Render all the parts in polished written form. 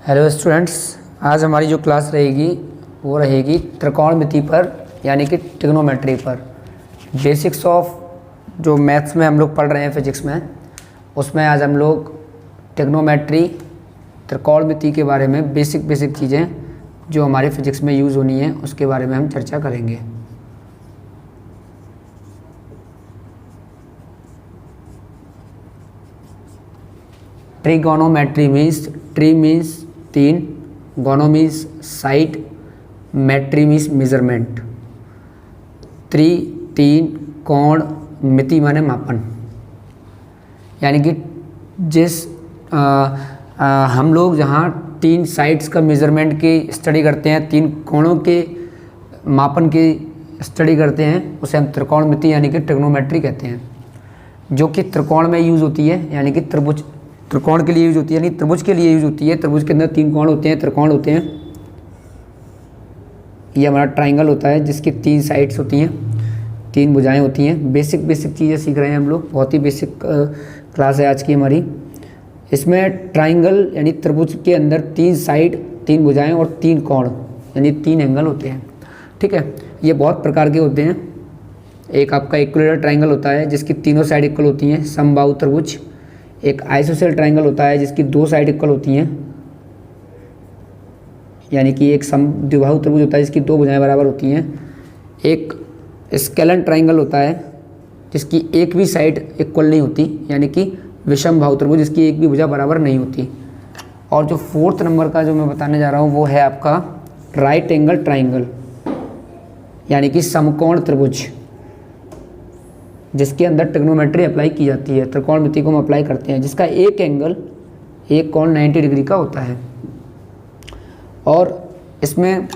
Hello students, आज हमारी जो क्लास रहेगी वो रहेगी त्रिकोणमिति पर, यानी कि ट्रिग्नोमेट्री पर। बेसिक्स ऑफ जो मैथ्स में हम लोग पढ़ रहे हैं फिजिक्स में, उसमें आज हम लोग ट्रिग्नोमेट्री त्रिकोणमिति के बारे में बेसिक चीज़ें जो हमारे फिजिक्स में यूज़ होनी है उसके बारे में हम चर्चा करेंगे। ट्रिगोनोमेट्री मीन्स ट्री मीन्स 3, गोनो मीन्स साइड, मेट्री मीन्स मेजरमेंट। तीन कोण, मिति माने मापन, यानी कि जिस हम लोग जहाँ 3 साइड्स का मेजरमेंट की स्टडी करते हैं, 3 कोणों के मापन की स्टडी करते हैं, उसे हम त्रिकोणमिति यानी कि ट्रिग्नोमेट्री कहते हैं, जो कि त्रिकोण में यूज़ होती है, यानी कि त्रिभुज त्रिकोण के लिए यूज होती है, यानी त्रिभुज के लिए यूज होती है। त्रिभुज के अंदर 3 कोण होते हैं, त्रिकोण होते हैं। ये हमारा ट्राइंगल होता है जिसकी 3 साइड्स होती हैं, 3 भुजाएं होती हैं। बेसिक चीज़ें सीख रहे हैं हम लोग, बहुत ही बेसिक क्लास है आज की हमारी। इसमें ट्राइंगल यानी त्रिभुज के अंदर 3 साइड, 3 भुजाएं और 3 कोण यानी 3 एंगल होते हैं। ठीक है, ये बहुत प्रकार के होते हैं। एक आपका इक्विलेटरल ट्राइंगल होता है जिसकी तीनों साइड इक्वल होती हैं, समबाहु त्रिभुज। एक आइसोसेल ट्राइंगल होता है जिसकी 2 साइड इक्वल होती हैं, यानी कि एक समद्विबाहु त्रिभुज होता है जिसकी 2 भुजाएं बराबर होती हैं। एक स्केलन ट्राइंगल होता है जिसकी एक भी साइड इक्वल नहीं होती, यानी कि विषमबाहु त्रिभुज जिसकी एक भी भुजा बराबर नहीं होती। और जो 4th नंबर का जो मैं बताने जा रहा हूँ वो है आपका राइट एंगल ट्राइंगल, यानी कि समकोण त्रिभुज, जिसके अंदर ट्रिग्नोमेट्री अप्लाई की जाती है, त्रिकोणमिति को हम अप्लाई करते हैं, जिसका एक कोण 90 डिग्री का होता है। और इसमें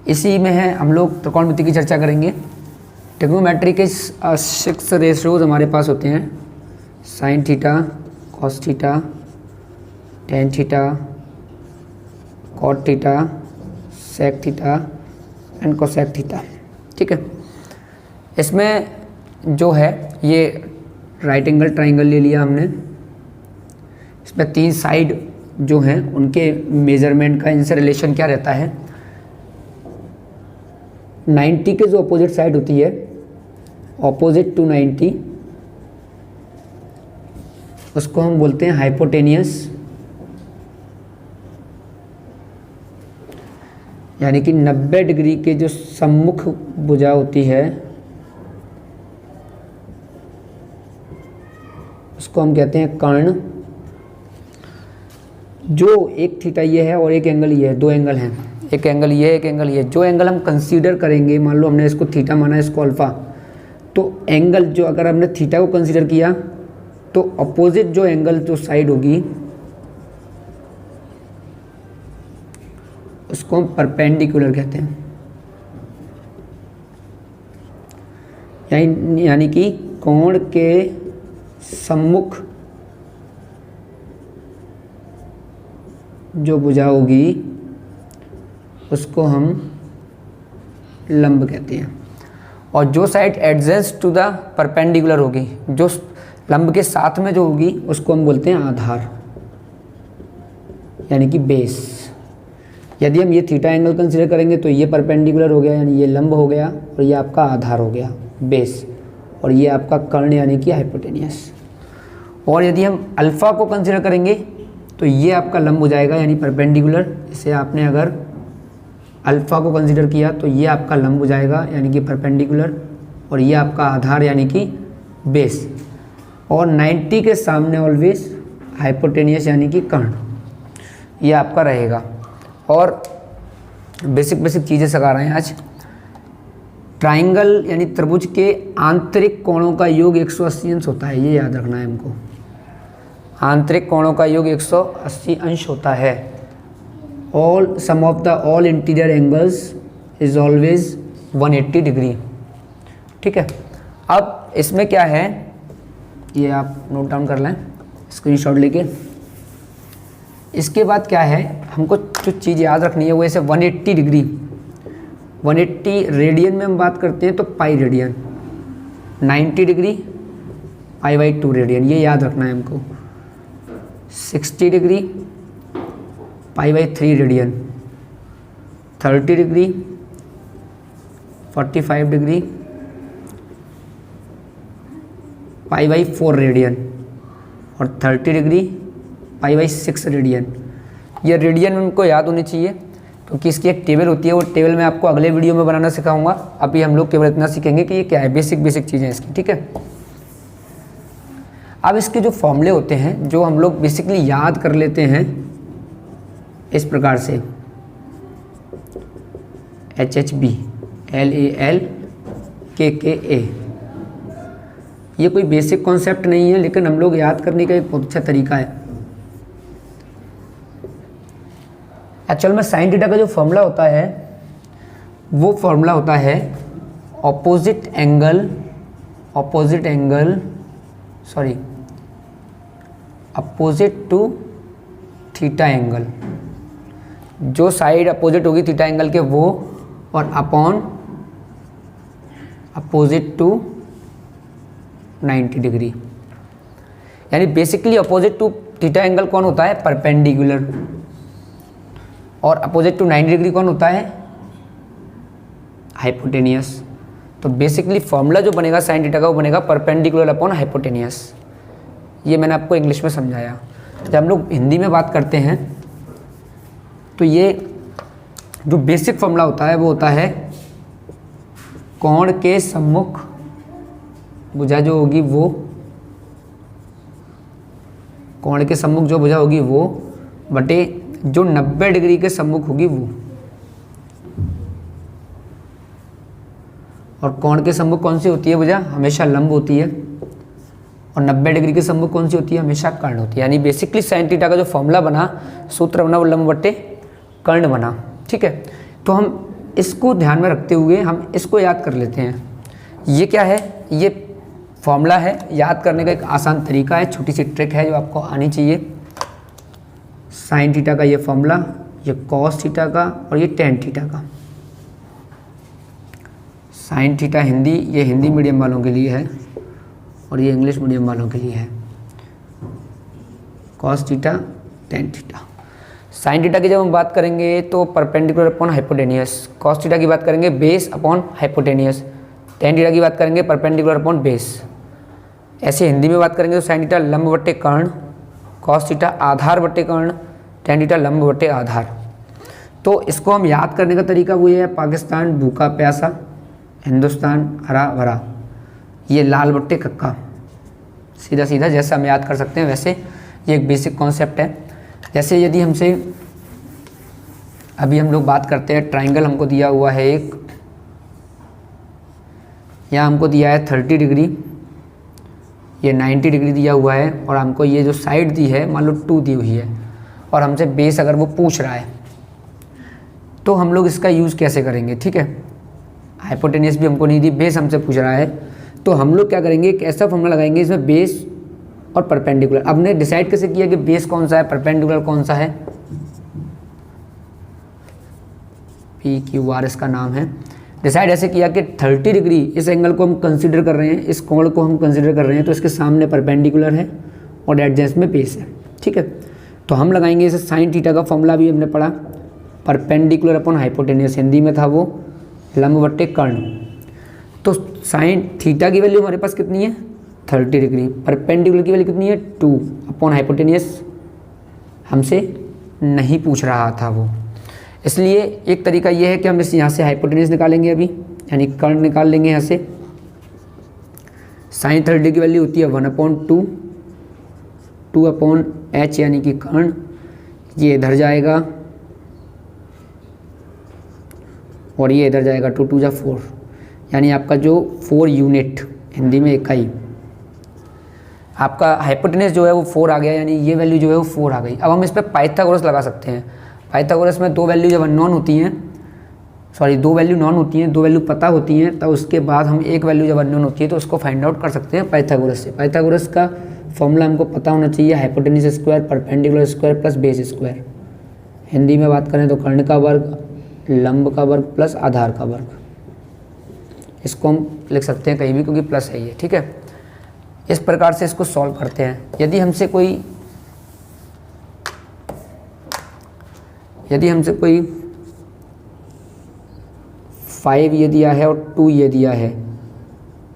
इसी में है हम लोग त्रिकोणमिति की चर्चा करेंगे। ट्रिग्नोमेट्री के 6 रेशियोज हमारे पास होते हैं, sine theta, cos theta, tan theta, cot theta, sec theta and cosec theta. ठीक है, इसमें जो है ये राइट एंगल ट्राइंगल ले लिया हमने। इसमें 3 साइड जो हैं उनके मेजरमेंट का इनसे रिलेशन क्या रहता है। 90 के जो अपोजिट साइड होती है, ऑपोजिट टू 90, उसको हम बोलते हैं हाइपोटेनियस, यानी कि 90 डिग्री के जो सम्मुख भुजा होती है उसको हम कहते हैं कर्ण। जो एक थीटा ये है और एक एंगल ये है, 2 एंगल हैं, एक एंगल ये है, एक एंगल ये है। जो एंगल हम कंसीडर करेंगे, मान लो हमने इसको थीटा माना, इसको अल्फा, तो एंगल जो अगर हमने थीटा को कंसीडर किया तो अपोजिट जो एंगल जो साइड होगी उसको हम परपेंडिकुलर कहते हैं, यानी कि कोण के सम्मुख जो भुजा होगी उसको हम लंब कहते हैं। और जो side adjacent to the perpendicular होगी, जो लंब के साथ में जो होगी, उसको हम बोलते हैं आधार, यानी कि बेस। यदि हम ये थीटा एंगल कंसीडर करेंगे तो ये परपेंडिकुलर हो गया, यानी ये लंब हो गया, और ये आपका आधार हो गया, बेस, और ये आपका कर्ण यानी कि हाइपोटेनियस। और यदि हम अल्फ़ा को कंसीडर करेंगे तो ये आपका लंब हो जाएगा, यानी परपेंडिकुलर। इसे आपने अगर अल्फ़ा को कंसीडर किया तो ये आपका लंब हो जाएगा, यानी कि परपेंडिकुलर, और ये आपका आधार यानी कि बेस। और 90 के सामने ऑलवेज हाइपोटेनियस यानी कि कर्ण, ये आपका रहेगा। और बेसिक चीज़ें सिखा रहे हैं आज। ट्राइंगल यानी त्रिभुज के आंतरिक कोणों का योग 180 अंश होता है, ये याद रखना है हमको। आंतरिक कोणों का योग 180 अंश होता है। All sum of the all interior angles is always 180 degree. ठीक है, अब इसमें क्या है ये आप नोट डाउन कर लें स्क्रीनशॉट लेके। इसके बाद क्या है, हमको जो चीज़ याद रखनी है वो ऐसे 180 डिग्री, 180 रेडियन में हम बात करते हैं तो पाई रेडियन, 90 डिग्री पाई/2 रेडियन, ये याद रखना है हमको। 60 degree π/3 radian, 30 degree, 45 degree, π/4 radian और 30 डिग्री, π/6 रेडियन। ये रेडियन उनको याद होनी चाहिए क्योंकि इसकी एक टेबल होती है, वो टेबल मैं आपको अगले वीडियो में बनाना सिखाऊंगा। अभी हम लोग केवल इतना सीखेंगे कि ये क्या है, बेसिक चीज़ें इसकी, ठीक है। अब इसके जो फॉर्मूले होते हैं जो हम लोग बेसिकली याद कर लेते हैं इस प्रकार से, HHB, LALKKA, ये कोई बेसिक कॉन्सेप्ट नहीं है लेकिन हम लोग याद करने का एक बहुत अच्छा तरीका है। एक्चुअल में साइन थीटा का जो फॉर्मूला होता है वो फॉर्मूला होता है अपोजिट टू थीटा एंगल, जो साइड अपोजिट होगी थीटा एंगल के वो, और अपॉन अपोजिट टू 90 डिग्री। यानी basically opposite to theta angle कौन होता है, परपेंडिकुलर, और अपोजिट टू 90 डिग्री कौन होता है, हाइपोटेनियस। तो बेसिकली फॉर्मूला जो बनेगा साइन थीटा का वो बनेगा परपेंडिकुलर अपॉन हाइपोटेनियस। ये मैंने आपको इंग्लिश में समझाया। जब हम लोग हिंदी में बात करते हैं तो ये जो बेसिक फॉर्मूला होता है वो होता है कोण के सम्मुख भुजा जो होगी वो, कोण के सम्मुख जो भुजा होगी वो बटे जो 90 डिग्री के सम्मुख होगी वो, और कोण के सम्मुख कौन सी होती है भुजा, हमेशा लंब होती है, और 90 डिग्री के सम्मुख कौन सी होती है, हमेशा कर्ण होती है। यानी बेसिकली साइन थीटा का जो फॉर्मूला बना, सूत्र बना, वो लंब बटे कर्ण बना, ठीक है। तो हम इसको ध्यान में रखते हुए हम इसको याद कर लेते हैं। ये क्या है, ये फॉर्मूला है, याद करने का एक आसान तरीका है, छोटी सी ट्रिक है जो आपको आनी चाहिए। साइन थीटा का ये फॉर्मूला, ये कॉस थीटा का और ये टेन थीटा का। साइन थीटा हिंदी, ये हिंदी मीडियम वालों के लिए है और ये इंग्लिश मीडियम वालों के लिए है। Cos theta, tan theta. Sine theta की जब हम बात करेंगे तो perpendicular upon hypotenuse, cos theta की बात करेंगे base upon hypotenuse, ten theta की बात करेंगे परपेंडिकुलर अपॉन बेस। ऐसे हिंदी में बात करेंगे तो साइन थीटा लंब बटे कर्ण, कॉस थीटा आधार बटे कर्ण, टेन थीटा लंब बटे आधार। तो इसको हम याद करने का तरीका वो है, पाकिस्तान भूखा प्यासा, हिंदुस्तान हरा भरा, ये लाल बट्टे कक्का, सीधा सीधा जैसा हम याद कर सकते हैं वैसे ये एक बेसिक कॉन्सेप्ट है। जैसे यदि हमसे अभी हम लोग बात करते हैं, ट्राइंगल हमको दिया हुआ है एक, यहाँ हमको दिया है 30 डिग्री, ये 90 डिग्री दिया हुआ है, और हमको ये जो साइड दी है मान लो 2 दी हुई है, और हमसे बेस अगर वो पूछ रहा है तो हम लोग इसका यूज़ कैसे करेंगे, ठीक है। हाइपोटेनियस भी हमको नहीं दी, बेस हमसे पूछ रहा है, तो हम लोग क्या करेंगे, एक ऐसा फॉर्मूला लगाएंगे इसमें बेस और परपेंडिकुलर। अब ने डिसाइड कैसे किया कि बेस कौन सा है, परपेंडिकुलर कौन सा है, PQR इसका नाम है। डिसाइड ऐसे किया कि 30 डिग्री इस एंगल को हम कंसीडर कर रहे हैं, इस कोण को हम कंसीडर कर रहे हैं, तो इसके सामने परपेंडिकुलर है और एडजेंस में बेस है, ठीक है। तो हम लगाएंगे इसे साइन थीटा का फॉर्मूला भी हमने पढ़ा, परपेंडिकुलर अपॉन हाइपोटेनियस, हिंदी में था वो लंब बट्टे कर्ण। तो साइन थीटा की वैल्यू हमारे पास कितनी है, 30 डिग्री, परपेंडिकुलर की वैल्यू कितनी है, 2 अपॉन हाइपोटेनियस हमसे नहीं पूछ रहा था वो। इसलिए एक तरीका ये है कि हम इस यहाँ से हाइपोटेनियस निकालेंगे अभी, यानी कर्ण निकाल लेंगे यहाँ से। साइन 30 की वैल्यू होती है 1/2, 2 अपॉन h यानी कि कर्ण, ये इधर जाएगा और ये इधर जाएगा, 2 2 4, यानी आपका जो 4 यूनिट, हिंदी में इकाई, आपका हाइपोटेनियस जो है वो 4 आ गया, यानी ये वैल्यू जो है वो 4 आ गई। अब हम इस पर पाइथागोरस लगा सकते हैं। पाइथागोरस में 2 वैल्यू जब नॉन होती हैं, सॉरी 2 वैल्यू नॉन होती हैं, 2 वैल्यू पता होती हैं, तो उसके बाद हम एक वैल्यू जब अननोन होती है तो उसको फाइंड आउट कर सकते हैं पाइथागोरस से। पाइथागोरस का फॉर्मूला हमको पता होना चाहिए, hypotenuse square perpendicular square plus base square. Hindi में बात करें तो कर्ण का वर्ग, लंब का वर्ग प्लस आधार का वर्ग। इसको हम लिख सकते हैं कहीं भी क्योंकि प्लस है ये, ठीक है। इस प्रकार से इसको सॉल्व करते हैं। यदि हमसे कोई यदि हमसे कोई 5 ये दिया है और 2 ये दिया है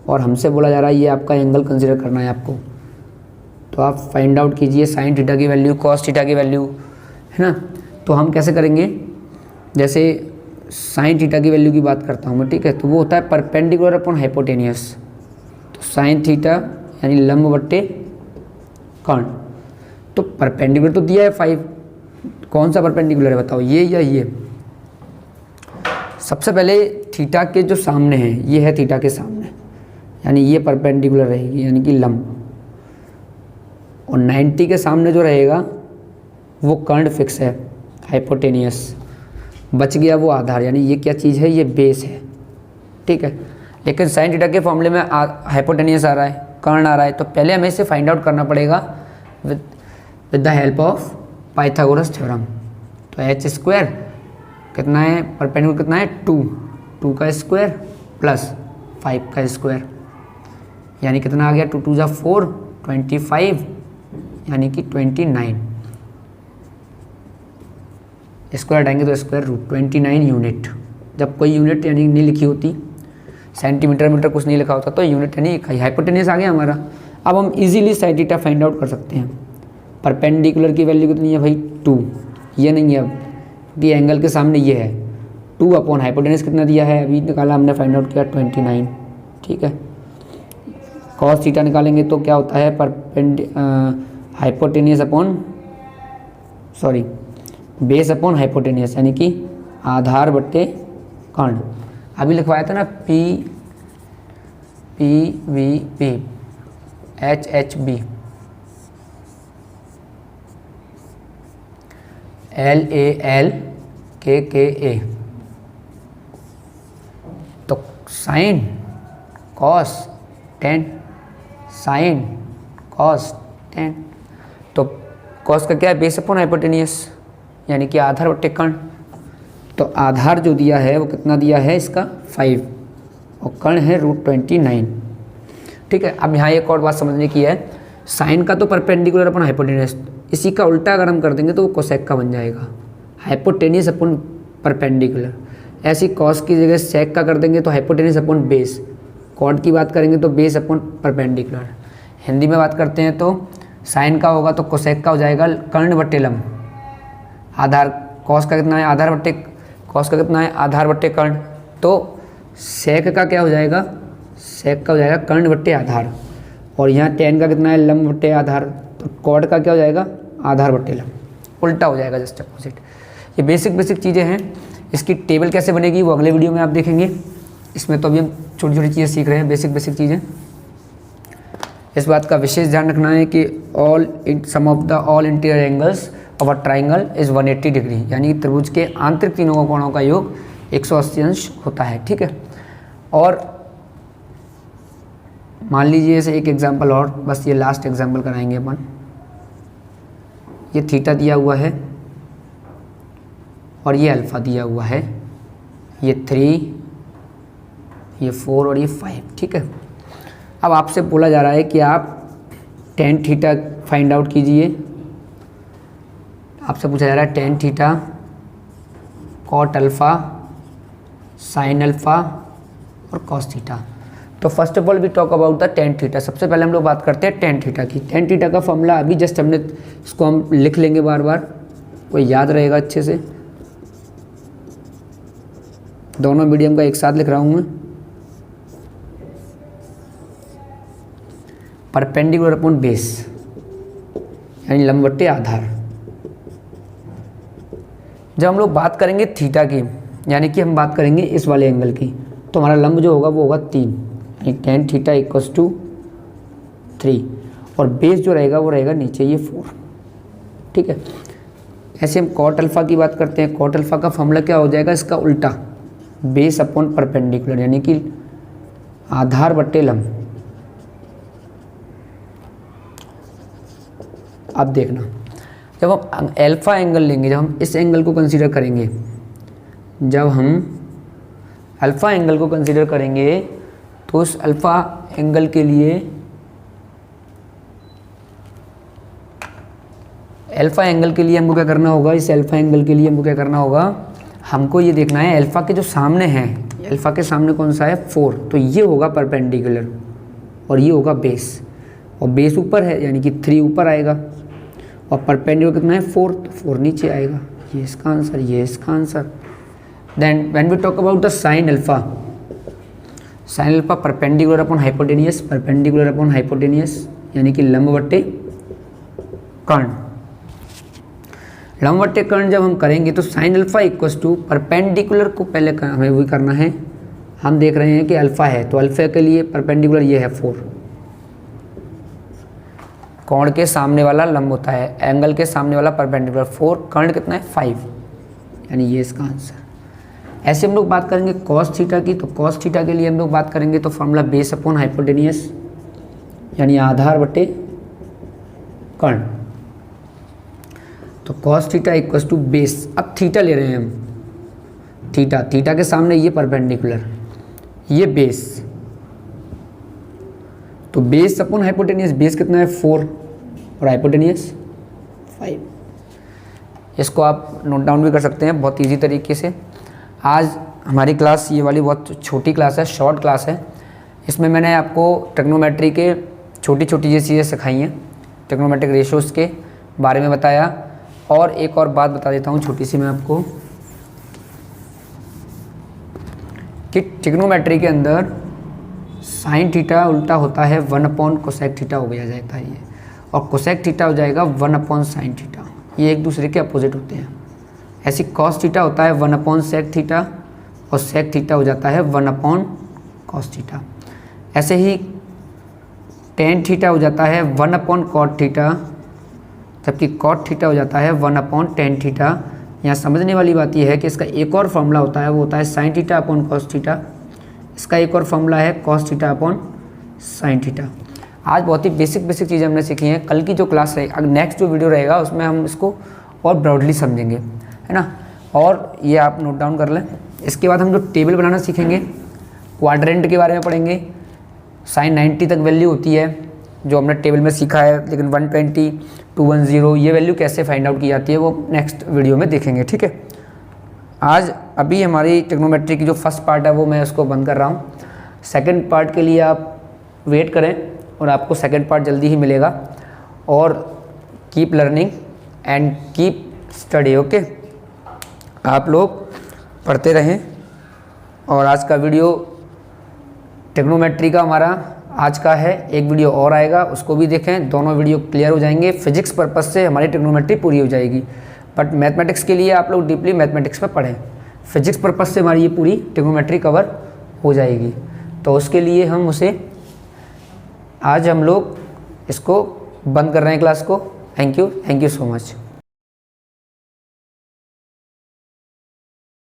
और हमसे बोला जा रहा है ये आपका एंगल कंसिडर करना है आपको, तो आप फाइंड आउट कीजिए साइन थीटा की वैल्यू, कॉस थीटा की वैल्यू, है ना। तो हम कैसे करेंगे, जैसे साइन थीटा की वैल्यू की बात करता हूँ मैं, ठीक है, तो वो होता है परपेंडिकुलर अपॉन हाइपोटेनियस। तो साइन थीटा यानी लंब बट्टे कर्ण, तो परपेंडिकुलर तो दिया है 5, कौन सा परपेंडिकुलर है बताओ, ये या ये। सबसे पहले थीटा के जो सामने है, ये है थीटा के सामने, यानी ये परपेंडिकुलर रहेगी यानी कि लंब, और 90 के सामने जो रहेगा वो कर्ण फिक्स है हाइपोटेनियस। बच गया वो आधार, यानी ये क्या चीज़ है, ये बेस है, ठीक है। लेकिन साइन थीटा के फॉर्मूले में हाइपोटेनियस आ रहा है, कर्ण आ रहा है, तो पहले हमें इसे फाइंड आउट करना पड़ेगा with the help of Pythagoras theorem. तो एच स्क्वायर कितना है, परपेंडिकुलर कितना है 2 का स्क्वायर प्लस 5 का स्क्वायर, यानी कितना आ गया 2 2 4 25, यानी कि 29। स्क्वायर हटाएंगे तो स्क्वायर रूट 29 यूनिट। जब कोई यूनिट यानी नहीं लिखी होती, सेंटीमीटर मीटर कुछ नहीं लिखा होता, तो यूनिट यानी इकाई, हाइपोटेनियस आ गया हमारा। अब हम easily sine theta find out कर सकते हैं। परपेंडिकुलर की वैल्यू कितनी है भाई 2, ये नहीं है, अब ये एंगल के सामने ये है 2 अपॉन हाइपोटेनियस कितना दिया है, अभी निकाला हमने, फाइंड आउट किया 29, ठीक है। कॉस थीटा निकालेंगे तो क्या होता है, hypotenuse upon base upon hypotenuse, यानी कि आधार बट्टे कर्ण। अभी लिखवाया था ना P V P H B LAL KA। तो sine cos tan, sine cos tan, तो कॉस का क्या है, बेस अपॉन हाइपोटेनियस, यानी कि आधार बट्टे कर्ण। तो आधार जो दिया है वो कितना दिया है इसका 5, और कर्ण है √29, ठीक है। अब यहाँ एक और बात समझने की है, साइन का तो परपेंडिकुलर अपॉन हाइपोटेनियस, इसी का उल्टा अगर हम कर देंगे तो वो कोसेक का बन जाएगा, हाइपोटेनियस अपॉन परपेंडिकुलर। ऐसी कॉस की जगह सेक का कर देंगे तो हाइपोटेनियस अपॉन बेस, कॉड की बात करेंगे तो बेस अपॉन परपेंडिकुलर। हिंदी में बात करते हैं तो साइन का होगा तो कोसेक का हो जाएगा कर्ण बट्टे लंब। आधार कॉस का कितना है, आधार बट्टे कॉस का कितना है, आधार बट्टे कर्ण। तो सेक का क्या हो जाएगा, सेक का हो जाएगा कर्ण बट्टे आधार, और यहाँ टेन का कितना है, लंब बट्टे आधार। तो कॉड का क्या हो जाएगा, आधार बट्टे लंब, उल्टा हो जाएगा, जस्ट अपोजिट। ये बेसिक चीज़ें हैं। इसकी टेबल कैसे बनेगी वो अगले वीडियो में आप देखेंगे। इसमें तो अभी हम छोटी छोटी चीज़ें सीख रहे हैं, बेसिक चीज़ें। इस बात का विशेष ध्यान रखना है कि sum of the all interior angles of a triangle is 180 degree, यानी कि त्रिभुज के आंतरिक तीनों कोणों का योग 180 अंश होता है, ठीक है। और मान लीजिए इसे एक एग्जांपल और, बस ये लास्ट एग्जांपल कराएंगे अपन। ये थीटा दिया हुआ है और ये अल्फ़ा दिया हुआ है, ये 3, ये 4 और ये 5, ठीक है। अब आपसे बोला जा रहा है कि आप टेन थीटा फाइंड आउट कीजिए। आपसे पूछा जा रहा है tan theta, cot alpha, sine alpha और कॉस थीटा। तो first of all we talk about the tan theta. सबसे पहले हम लोग बात करते हैं टेन थीटा की। टेन थीटा का फॉर्मूला अभी जस्ट हमने, इसको हम लिख लेंगे बार बार, कोई याद रहेगा अच्छे से। दोनों मीडियम का एक साथ लिख रहा हूँ मैं। परपेंडिकुलर अपॉन बेस यानी लंब बट्टे आधार। जब हम लोग बात करेंगे थीटा की, यानी कि हम बात करेंगे इस वाले एंगल की, तो हमारा लंब जो होगा वो होगा 3, यानी टेन थीटा इक्वल्स टू 3, और बेस जो रहेगा वो रहेगा नीचे ये 4, ठीक है। ऐसे हम कॉट अल्फ़ा की बात करते हैं। कॉट अल्फ़ा का फॉर्मूला क्या हो जाएगा, इसका उल्टा, बेस अपॉन परपेंडिकुलर, यानी कि आधार बट्टे लंब। अब देखना, जब हम अल्फ़ा एंगल लेंगे, जब हम इस एंगल को कंसीडर करेंगे, जब हम अल्फ़ा एंगल को कंसीडर करेंगे तो उस अल्फ़ा एंगल के लिए अल्फ़ा एंगल के लिए हमको क्या करना होगा, इस अल्फ़ा एंगल के लिए हमको क्या करना होगा, हमको ये देखना है अल्फ़ा के जो सामने है, अल्फ़ा के सामने कौन सा है 4, तो ये होगा परपेंडिकुलर और ये होगा बेस, और बेस ऊपर है यानी कि 3 ऊपर आएगा, और परपेंडिकुलर कितना है 4, तो 4 नीचे आएगा। ये इसका आंसर, ये इसका answer. Then when we talk about the sine alpha, sine alpha perpendicular upon hypotenuse, perpendicular upon hypotenuse यानी कि लंबवट्टे कर्ण। लंबवट्टे कर्ण जब हम करेंगे तो sine alpha equals to perpendicular को पहले हमें वही करना है, हम देख रहे हैं कि अल्फ़ा है तो अल्फ़ा के लिए परपेंडिकुलर ये है 4, कोण के सामने वाला लंब होता है, एंगल के सामने वाला परपेंडिकुलर 4, कर्ण कितना है 5, यानी ये इसका आंसर। ऐसे हम लोग बात करेंगे कॉस थीटा की, तो कॉस थीटा के लिए हम लोग बात करेंगे तो फॉर्मूला बेस अपॉन हाइपोटेनियस यानी आधार बटे कर्ण। तो cos theta equals to base, अब थीटा ले रहे हैं हम, थीटा, थीटा के सामने ये परपेंडिकुलर, ये बेस, तो बेस अपॉन हाइपोटेनियस, बेस कितना है 4 और हाइपोटेनियस 5। इसको आप नोट डाउन भी कर सकते हैं बहुत इजी तरीके से। आज हमारी क्लास ये वाली बहुत छोटी क्लास है, शॉर्ट क्लास है, इसमें मैंने आपको ट्रिग्नोमेट्री के छोटी छोटी ये चीज़ें सिखाई हैं, ट्रिग्नोमेट्रिक रेशियोज़ के बारे में बताया। और एक और बात बता देता हूँ छोटी सी मैं आपको, कि ट्रिग्नोमेट्री के अंदर साइन थीटा उल्टा होता है 1 अपॉन कोसेक थीटा हो गया जाता है ये, और कोसेक थीटा हो जाएगा 1 अपॉन साइन थीटा, ये एक दूसरे के अपोजिट होते हैं। ऐसी कॉस थीटा होता है 1 अपॉन सेक थीटा, और सेक थीटा हो जाता है 1 अपॉन कॉस थीटा। ऐसे ही टेन थीटा हो जाता है 1 अपॉन कॉट थीटा, जबकि कॉट थीटा हो जाता है 1 अपॉन टेन थीटा। यहाँ समझने वाली बात यह है कि इसका एक और फॉर्मूला होता है, वो होता है sine theta upon cos theta. इसका एक और फॉर्मूला है cos theta upon sine theta. आज बहुत ही बेसिक चीज़ें हमने सीखी हैं। कल की जो क्लास है, अगर नेक्स्ट जो वीडियो रहेगा उसमें हम इसको और ब्रॉडली समझेंगे, है ना। और ये आप नोट डाउन कर लें। इसके बाद हम जो टेबल बनाना सीखेंगे, क्वाड्रेंट के बारे में पढ़ेंगे। साइन 90 तक वैल्यू होती है जो हमने टेबल में सीखा है, लेकिन 120, 210 ये वैल्यू कैसे फाइंड आउट की जाती है वो नेक्स्ट वीडियो में देखेंगे, ठीक है। आज अभी हमारी ट्रिग्नोमेट्री की जो फर्स्ट पार्ट है वो मैं उसको बंद कर रहा हूँ। सेकंड पार्ट के लिए आप वेट करें और आपको सेकंड पार्ट जल्दी ही मिलेगा। और keep learning and keep study, okay. आप लोग पढ़ते रहें। और आज का वीडियो ट्रिग्नोमेट्री का हमारा आज का है, एक वीडियो और आएगा, उसको भी देखें। दोनों वीडियो क्लियर हो जाएंगे। फिजिक्स पर्पस से हमारी ट्रिग्नोमेट्री पूरी हो जाएगी, बट मैथमेटिक्स के लिए आप लोग डीपली मैथमेटिक्स में पढ़ें। फिजिक्स पर्पस से हमारी ये पूरी ट्रिग्नोमेट्री कवर हो जाएगी। तो उसके लिए हम उसे आज हम लोग इसको बंद कर रहे हैं क्लास को। Thank you so much.